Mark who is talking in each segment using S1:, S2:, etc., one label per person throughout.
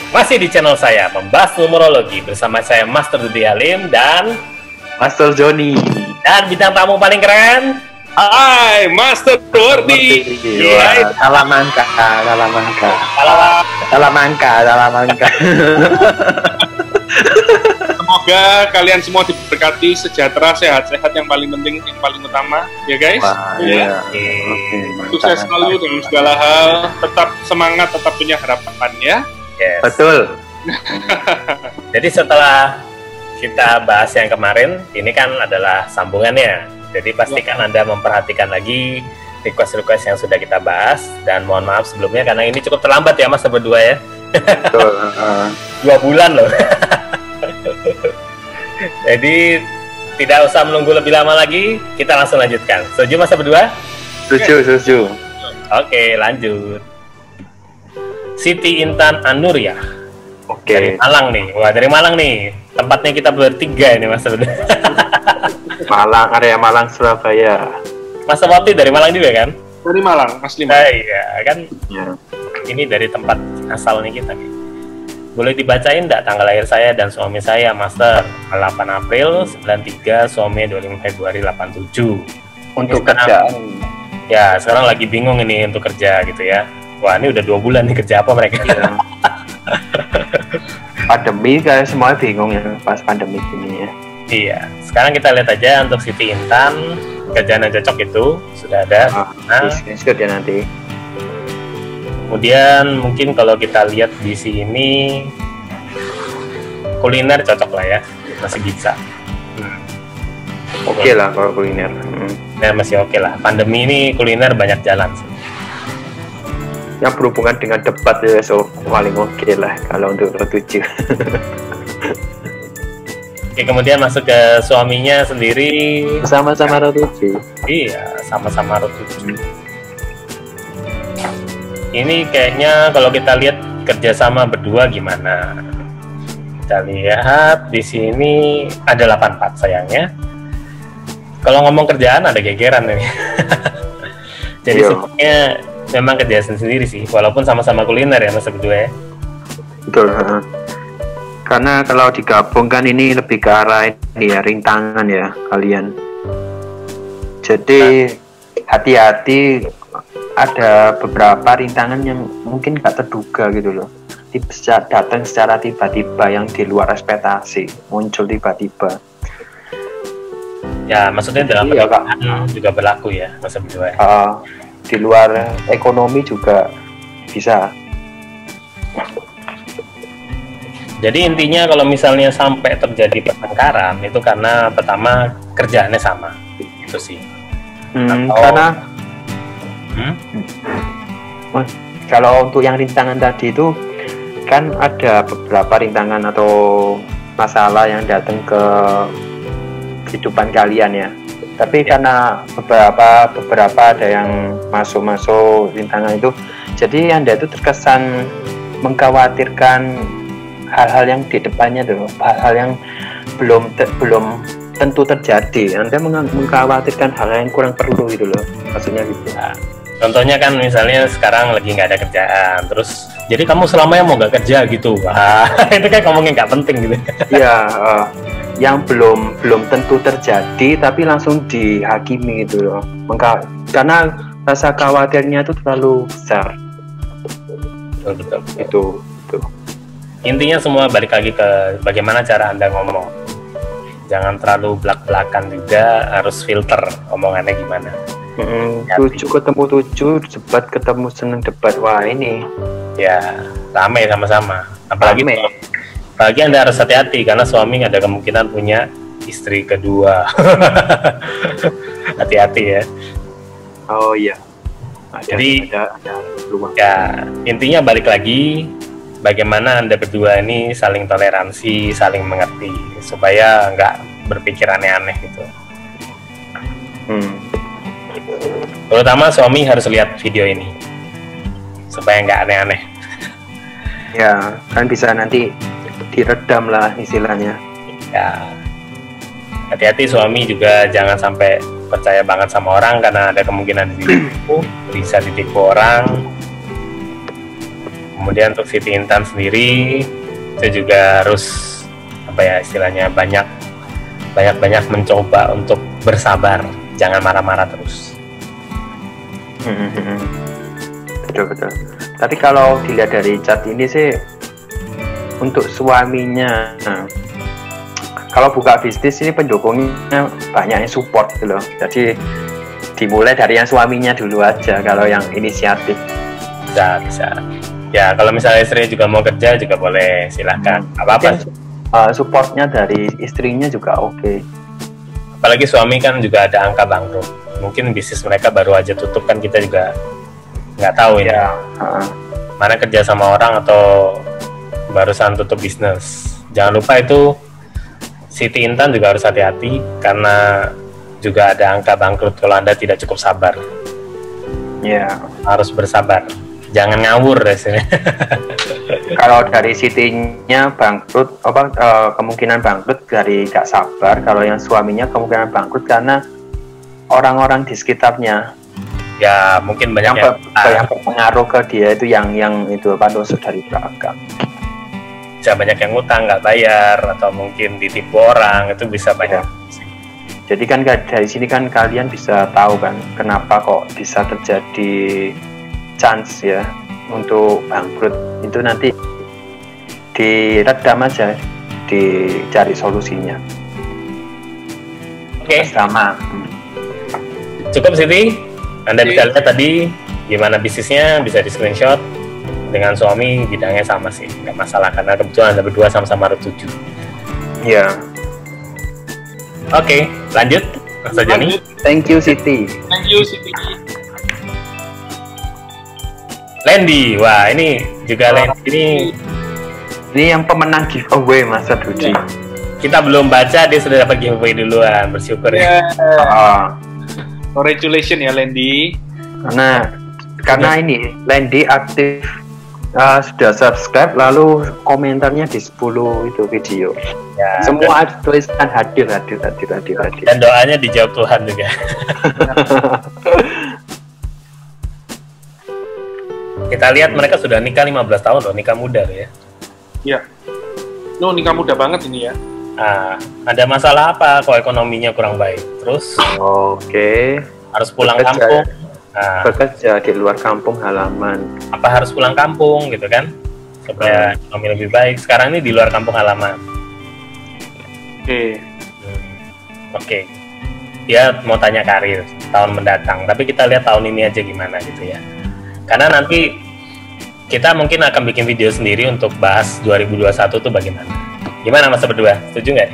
S1: Masih di channel saya, membahas numerologi bersama saya Master Dudi Halim dan
S2: Master Joni.
S1: Dan bintang tamu paling keren,
S3: Hai, Master Dordi.
S2: Wah, Salamangka.
S3: Semoga kalian semua diberkati, sejahtera, sehat-sehat, yang paling penting, yang paling utama, ya guys.
S2: Wah, iya. Oke,
S3: Sukses selalu dalam segala hal, tetap semangat, tetap punya harapan ya.
S1: yes.
S2: Betul.
S1: Jadi setelah kita bahas yang kemarin, ini kan adalah sambungannya. Jadi pastikan Anda memperhatikan lagi request-request yang sudah kita bahas. Dan mohon maaf sebelumnya karena ini cukup terlambat ya Mas berdua ya.
S2: Betul.
S1: 2 bulan loh. Jadi tidak usah menunggu lebih lama lagi, kita langsung lanjutkan. Setuju Mas berdua?
S2: Setuju.
S1: Oke, lanjut. Siti Intan Anuria. Dari
S2: Oke.
S1: Malang nih. Wah, dari Malang nih. Tempatnya kita bertiga ini Mas berdua.
S2: Malang, area Malang, Surabaya.
S1: Mas Wati dari Malang juga kan?
S3: Dari Malang, asli Malang.
S1: Iya, kan
S2: Ya.
S1: ini dari tempat asalnya kita nih. Boleh dibacain enggak tanggal lahir saya dan suami saya, Master? 8 April 93, suami 25 Februari 87.
S2: Untuk
S1: Sekarang-
S2: kerjaan.
S1: Ya, sekarang lagi bingung ini untuk kerja gitu ya. Wah, ini udah 2 bulan nih kerja apa mereka?
S2: Ya. Pandemi kayak semuanya bingung ya pas pandemi ini ya.
S1: Iya, sekarang kita lihat aja untuk Siti Intan, kerjaan yang cocok itu sudah ada. Nah,
S2: Screenshot ya nanti.
S1: kemudian mungkin kalau kita lihat di sini kuliner cocok lah ya, masih bisa.
S2: Oke lah kalau kuliner.
S1: Nah, masih oke lah. Pandemi ini kuliner banyak jalan sih.
S2: Yang berhubungan dengan debat ya, so paling oke lah kalau untuk tertuju.
S1: Oke, kemudian masuk ke suaminya sendiri.
S2: Sama-sama tertuju.
S1: Iya, sama-sama Rotuju. Ini kayaknya kalau kita lihat kerjasama berdua gimana? Kita lihat di sini ada 84 sayangnya. Kalau ngomong kerjaan ada gegeran ini. Jadi
S2: Iya.
S1: sebenarnya memang kerjaan sendiri sih, walaupun sama-sama kuliner ya Mas berdua ya.
S2: Betul. Karena kalau digabungkan ini lebih ke arah ini ya, rintangan ya kalian. Jadi hati-hati, ada beberapa rintangan yang mungkin gak terduga gitu loh. Datang secara tiba-tiba yang di luar ekspektasi, muncul tiba-tiba.
S1: Ya, maksudnya dalam
S2: Iya, Kak.
S1: pernikahan juga berlaku ya Mas berdua ya.
S2: Di luar ekonomi juga bisa.
S1: Jadi intinya kalau misalnya sampai terjadi pertengkaran itu karena pertama kerjaannya sama, itu sih. Atau-
S2: Karena
S1: Hmm?
S2: kalau untuk yang rintangan tadi itu kan ada beberapa rintangan atau masalah yang datang ke kehidupan kalian ya. Tapi karena beberapa ada yang masuk rintangan itu, jadi Anda itu terkesan mengkhawatirkan hal-hal yang di depannya tuh, hal-hal yang belum tentu terjadi. Anda mengkhawatirkan hal yang kurang perlu gitu loh, maksudnya gitu.
S1: Nah, contohnya kan misalnya sekarang lagi nggak ada kerjaan, terus jadi kamu selamanya mau nggak kerja gitu, wah itu kan ngomongnya nggak penting gitu.
S2: Iya, yang belum tentu terjadi tapi langsung dihakimi gitu loh. Karena rasa khawatirnya itu terlalu besar.
S1: Betul.
S2: Itu.
S1: Intinya semua balik lagi ke bagaimana cara Anda ngomong. Jangan terlalu belak-belakan juga, harus filter omongannya gimana.
S2: Tujuh ketemu tujuh, debat ketemu seneng debat. Wah ini
S1: Ya, rame sama-sama. Apalagi
S2: rame.
S1: Apalagi Anda harus hati-hati karena suami ada kemungkinan punya istri kedua. Hati-hati ya.
S2: Oh iya.
S1: Jadi-
S2: ada peluang.
S1: Ya, intinya balik lagi bagaimana Anda berdua ini saling toleransi, saling mengerti supaya nggak berpikir aneh-aneh gitu. Terutama suami harus lihat video ini supaya nggak aneh-aneh.
S2: Ya, kan bisa nanti diredam lah istilahnya.
S1: Ya, hati-hati suami juga jangan sampai percaya banget sama orang karena ada kemungkinan ditipu, bisa ditipu orang. Kemudian untuk Siti Intan sendiri itu juga harus apa ya istilahnya banyak mencoba untuk bersabar, jangan marah-marah terus.
S2: Betul. Tapi kalau dilihat dari chat ini sih, untuk suaminya, kalau buka bisnis ini pendukungnya banyak yang support gitu loh. Jadi dimulai dari yang suaminya dulu aja kalau yang inisiatif.
S1: Bisa. Ya kalau misalnya istri juga mau kerja juga boleh, silahkan. Apa-apa.
S2: Supportnya dari istrinya juga oke.
S1: Apalagi suami kan juga ada angka bangkrut. Mungkin bisnis mereka baru aja tutup kan, kita juga nggak tahu ya. Mana kerja sama orang atau barusan tutup bisnis. Jangan lupa itu Siti Intan juga harus hati-hati karena juga ada angka bangkrut kalau Anda tidak cukup sabar.
S2: Ya.
S1: Harus bersabar. Jangan ngawur rasanya.
S2: Kalau dari Sitinya bangkrut, kemungkinan bangkrut dari gak sabar. Kalau yang suaminya kemungkinan bangkrut karena orang-orang di sekitarnya.
S1: Ya mungkin banyak
S2: yang berpengaruh ke dia itu yang itu nusuk dari belakang.
S1: Bisa banyak yang ngutang nggak bayar atau mungkin ditipu orang, itu bisa banyak.
S2: Jadi kan dari sini kan kalian bisa tahu kan kenapa kok bisa terjadi chance ya untuk bangkrut. Itu nanti diredam aja, dicari solusinya.
S1: Oke.
S2: Sama.
S1: Cukup Siti. Anda bisa lihat tadi gimana bisnisnya, bisa di screenshot. Dengan suami bidangnya sama sih, nggak masalah karena kebetulan Anda berdua sama-sama setuju.
S2: Iya.
S1: Oke, lanjut Mas Joni.
S2: Thank you Siti.
S1: Lendi, wah ini juga Lendi ini
S2: yang pemenang giveaway Mas Duji.
S1: Kita belum baca, dia sudah dapat giveaway duluan, bersyukur ya.
S3: Congratulations ya Lendi.
S2: Karena ini Lendi aktif, sudah subscribe lalu komentarnya di 10 itu video.
S1: Ya,
S2: semua tulisan hadir.
S1: Dan doanya dijawab Tuhan juga. Kita lihat mereka sudah nikah 15 tahun loh, nikah muda loh ya.
S3: Iya. Nikah muda banget ini ya.
S1: Ada masalah apa kok ekonominya kurang baik? Terus harus pulang kampung.
S2: Bekerja di luar kampung halaman.
S1: Apa harus pulang kampung gitu kan? Supaya ekonomi lebih baik. Sekarang ini di luar kampung halaman. Oke. Dia mau tanya karir tahun mendatang, tapi kita lihat tahun ini aja gimana gitu ya. Karena nanti kita mungkin akan bikin video sendiri untuk bahas 2021 tuh bagaimana. Gimana Mas berdua? Setuju nggak?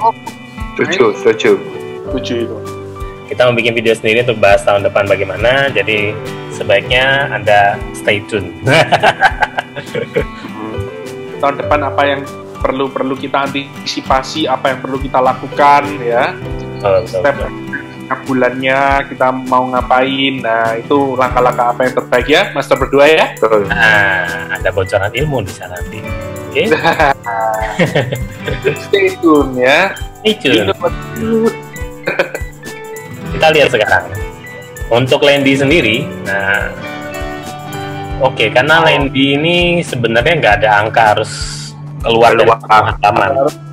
S2: Setuju
S3: itu.
S1: Kita mau bikin video sendiri untuk bahas tahun depan bagaimana, jadi sebaiknya Anda stay tune.
S3: Tahun depan apa yang perlu kita antisipasi, apa yang perlu kita lakukan ya. Step bulannya kita mau ngapain. Nah, itu langkah-langkah apa yang terbaik ya, Master berdua ya.
S1: Ada bocoran ilmu di sana nanti. Oke.
S3: Stay tune ya.
S1: Stay tune. Kita lihat sekarang untuk Lendi sendiri. Nah, karena Lendi ini sebenarnya nggak ada angka harus keluar dari kampung halaman.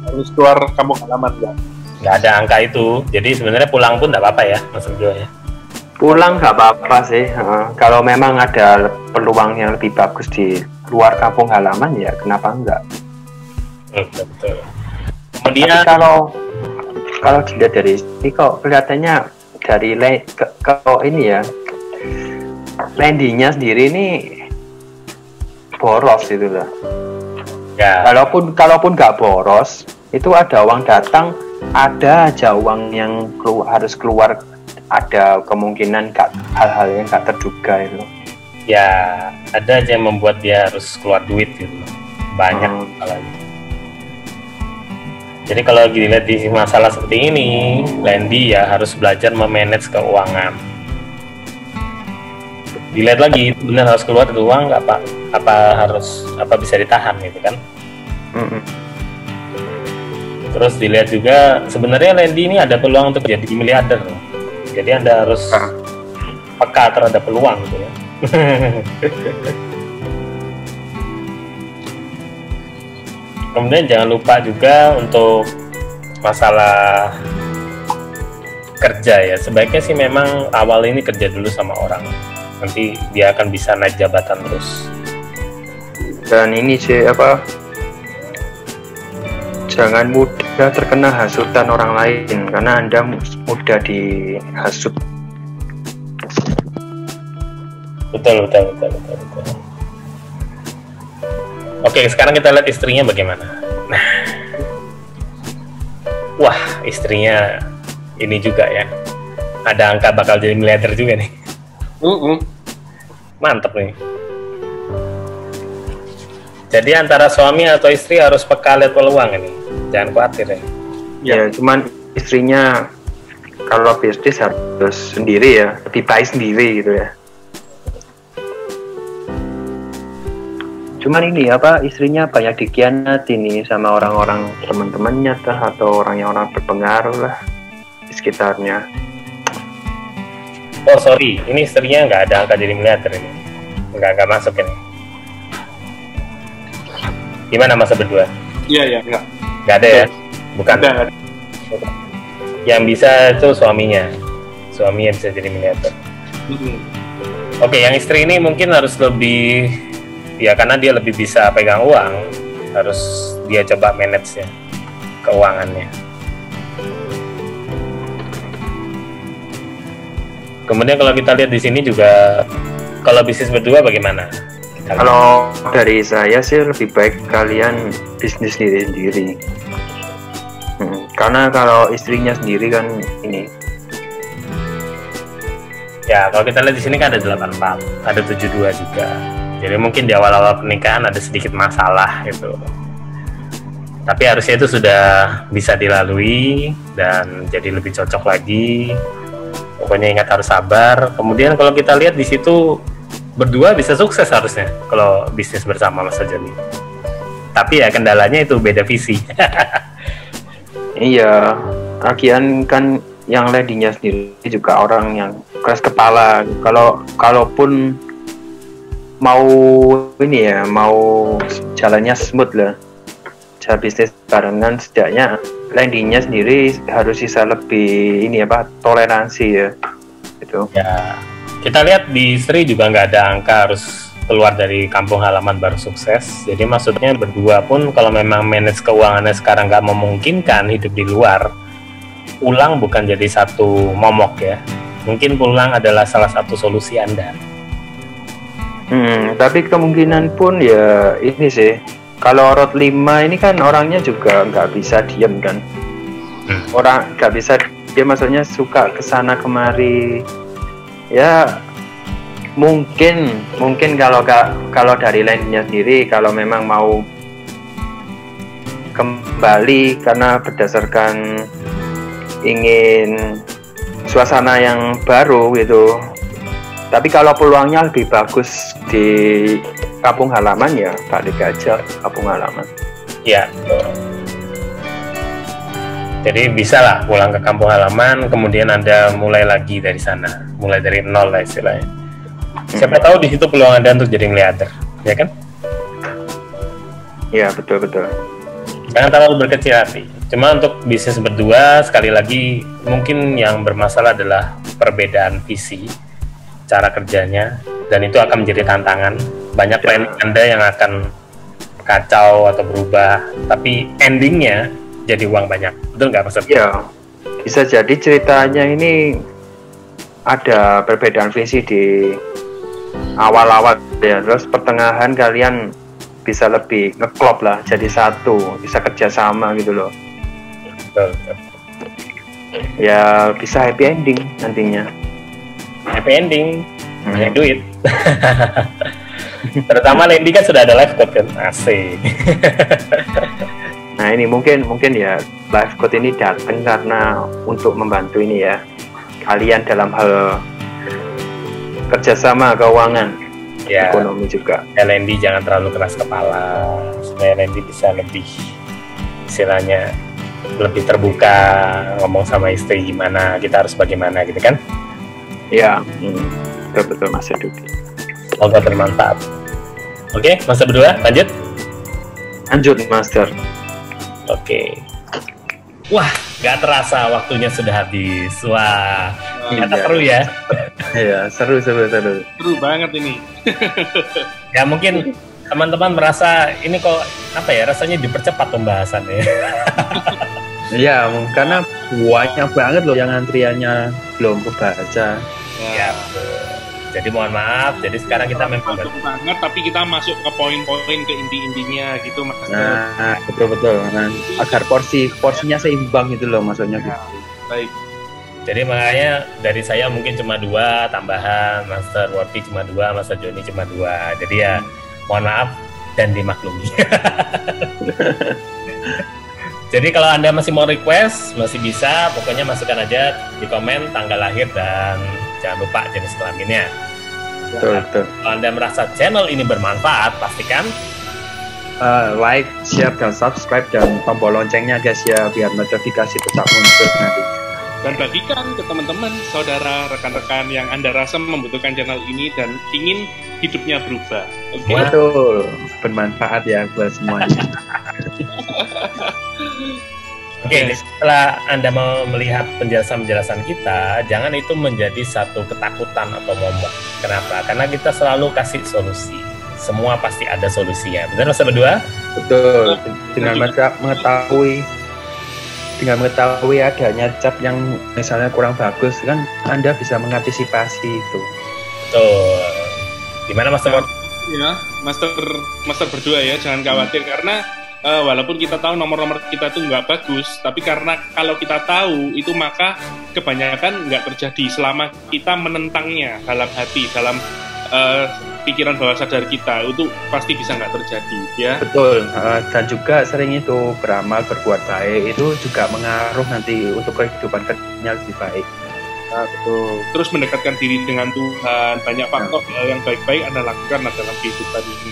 S3: Harus keluar kampung halaman ya.
S1: Nggak ada angka itu, jadi sebenarnya pulang pun nggak apa-apa ya, Mas berdua ya.
S2: Pulang nggak apa-apa sih. Kalau memang ada peluang yang lebih bagus di luar kampung halaman ya kenapa enggak?
S1: Betul. Kemudian
S2: kalau dilihat dari ini kok kelihatannya dari kalau ini ya Lendinya sendiri ini boros gitu lah.
S1: Ya.
S2: Kalaupun nggak boros, itu ada uang datang, ada aja uang yang harus keluar, ada kemungkinan hal-hal yang nggak terduga itu.
S1: Ya, ada aja yang membuat dia harus keluar duit gitu, banyak apalagi. Jadi kalau dilihat di masalah seperti ini, Lendi ya harus belajar memanage keuangan. Dilihat lagi, benar harus keluar itu uang, apa bisa ditahan gitu kan? Terus dilihat juga sebenarnya Lendi ini ada peluang untuk jadi miliarder. Jadi Anda harus peka terhadap peluang gitu ya. Kemudian jangan lupa juga untuk masalah kerja ya, sebaiknya sih memang awal ini kerja dulu sama orang, nanti dia akan bisa naik jabatan terus.
S2: Dan ini sih jangan mudah terkena hasutan orang lain, karena Anda mudah dihasut.
S1: Betul. Oke, sekarang kita lihat istrinya bagaimana. Nah, wah, istrinya ini juga ya, ada angka bakal jadi miliarder juga nih. Mantep nih. Jadi antara suami atau istri harus peka lihat peluang ini, jangan khawatir ya.
S2: Ya, cuman istrinya kalau bisnis harus sendiri ya, lebih baik sendiri gitu ya. Cuman ini istrinya banyak dikhianati nih sama orang-orang teman-temannya atau orang berpengaruh lah di sekitarnya.
S1: Oh sorry, ini istrinya nggak ada angka jadi miliarder ini, nggak masuk ini. Gimana masa berdua?
S3: Iya
S1: nggak ada ya, bukan.
S3: Ada.
S1: Yang bisa itu suaminya bisa jadi miliarder. Oke, yang istri ini mungkin harus lebih ya, karena dia lebih bisa pegang uang, harus dia coba manage ya keuangannya. Kemudian kalau kita lihat di sini juga, kalau bisnis berdua bagaimana?
S2: Kalau dari saya sih lebih baik kalian bisnis sendiri. Karena kalau istrinya sendiri kan ini.
S1: Ya, kalau kita lihat di sini kan ada 84, ada 72 juga. Jadi mungkin di awal-awal pernikahan ada sedikit masalah gitu. Tapi harusnya itu sudah bisa dilalui dan jadi lebih cocok lagi. Pokoknya ingat harus sabar. Kemudian kalau kita lihat di situ berdua bisa sukses harusnya kalau bisnis bersama Mas Joni. Tapi ya kendalanya itu beda visi.
S2: Iya, lagian kan yang lainnya sendiri juga orang yang keras kepala. Kalaupun mau ini ya, mau jalannya smooth lah, cara bisnis barengan, setidaknya landingnya sendiri harus bisa lebih ini toleransi ya gitu
S1: ya. Kita lihat di istri juga nggak ada angka harus keluar dari kampung halaman baru sukses. Jadi maksudnya berdua pun kalau memang manage keuangannya sekarang nggak memungkinkan hidup di luar, pulang bukan jadi satu momok ya, mungkin pulang adalah salah satu solusi Anda.
S2: Tapi kemungkinan pun ya ini sih, kalau Road 5 ini kan orangnya juga nggak bisa diem kan. Orang nggak bisa, dia maksudnya suka kesana kemari. Ya mungkin kalau dari lainnya sendiri, kalau memang mau kembali karena berdasarkan ingin suasana yang baru gitu. Tapi kalau peluangnya lebih bagus di kampung halaman ya balik aja kampung halaman.
S1: Ya, jadi bisa lah pulang ke kampung halaman, kemudian Anda mulai lagi dari sana, mulai dari nol lah istilahnya. Siapa tahu di situ peluang Anda untuk jadi miliarder, ya kan?
S2: Ya betul.
S1: Jangan terlalu berkecil hati. Cuma untuk bisnis berdua, sekali lagi mungkin yang bermasalah adalah perbedaan visi, cara kerjanya, dan itu akan menjadi tantangan. Banyak planning Anda yang akan kacau atau berubah, tapi endingnya jadi uang banyak. Betul nggak Mas?
S2: Ya, bisa jadi ceritanya ini ada perbedaan visi di awal-awal ya, terus pertengahan kalian bisa lebih ngeklop lah, jadi satu, bisa kerjasama gitu loh.
S1: Betul.
S2: Ya bisa happy ending nantinya.
S1: Happy ending, banyak duit. Terutama Lendi kan sudah ada live code kan, asik.
S2: Nah ini mungkin ya live code ini datang karena untuk membantu ini ya kalian dalam hal kerjasama keuangan, ya, ekonomi juga.
S1: Lendi jangan terlalu keras kepala, supaya Lendi bisa lebih istilahnya lebih terbuka ngomong sama istri gimana, kita harus bagaimana gitu kan?
S2: Ya, betul Mas Duki.
S1: Semoga bermanfaat. Oke, masa berdua lanjut.
S2: Lanjut, Master.
S1: Oke. Wah, nggak terasa waktunya sudah habis. Wah, ternyata seru ya.
S2: Iya, seru.
S3: Seru banget ini.
S1: Ya mungkin teman-teman merasa ini kok apa ya, rasanya dipercepat pembahasannya.
S2: Iya, karena banyak banget loh yang antriannya belum kebaca.
S1: Ya, betul. Jadi mohon maaf. Jadi sekarang kita memang
S3: banget, tapi kita masuk ke poin-poin, ke inti-intinya gitu, Mas.
S2: Nah, betul. Nah, agar porsinya seimbang gitu loh maksudnya.
S3: Gitu. Baik.
S1: Jadi makanya dari saya mungkin cuma 2 tambahan, Master Worthy cuma 2, Master Joni cuma 2. Jadi ya mohon maaf dan dimaklumi. Jadi kalau Anda masih mau request, masih bisa, pokoknya masukkan aja di komen tanggal lahir dan jangan lupa jenis kelaminnya.
S2: Betul.
S1: Kalau Anda merasa channel ini bermanfaat, pastikan
S2: like, share, dan subscribe, dan tombol loncengnya guys ya, biar notifikasi tetap muncul nanti.
S3: Dan bagikan ke teman-teman, saudara, rekan-rekan yang Anda rasa membutuhkan channel ini dan ingin hidupnya berubah.
S2: Okay? Betul, bermanfaat ya buat semuanya.
S1: Oke, setelah Anda mau melihat penjelasan-penjelasan kita, jangan itu menjadi satu ketakutan atau momok. Kenapa? Karena kita selalu kasih solusi. Semua pasti ada solusinya. Benar, Mas berdua?
S2: Betul. Dengan mengetahui adanya cat yang misalnya kurang bagus, kan Anda bisa mengantisipasi itu.
S1: Betul. Gimana, Mas?
S3: Ya, Master berdua ya, jangan khawatir karena walaupun kita tahu nomor-nomor kita itu nggak bagus, tapi karena kalau kita tahu itu maka kebanyakan nggak terjadi selama kita menentangnya dalam hati, dalam pikiran bawah sadar kita, itu pasti bisa nggak terjadi ya.
S2: Betul, dan juga sering itu beramal berbuat baik itu juga mengaruh nanti untuk kehidupan kerjanya lebih baik.
S3: Nah, betul. Terus mendekatkan diri dengan Tuhan, banyak faktor yang baik-baik Anda lakukan dalam kehidupan ini.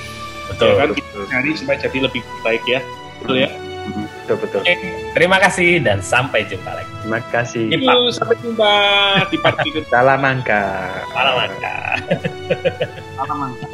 S1: Betul,
S3: ya kan,
S1: betul.
S3: kita cari supaya jadi lebih baik ya, betul ya.
S2: Betul.
S1: Oke, terima kasih dan sampai jumpa lagi.
S2: Terima kasih.
S3: Sampai jumpa di part berikutnya.
S2: Salam angka.
S1: Salam angka.
S3: Salam angka.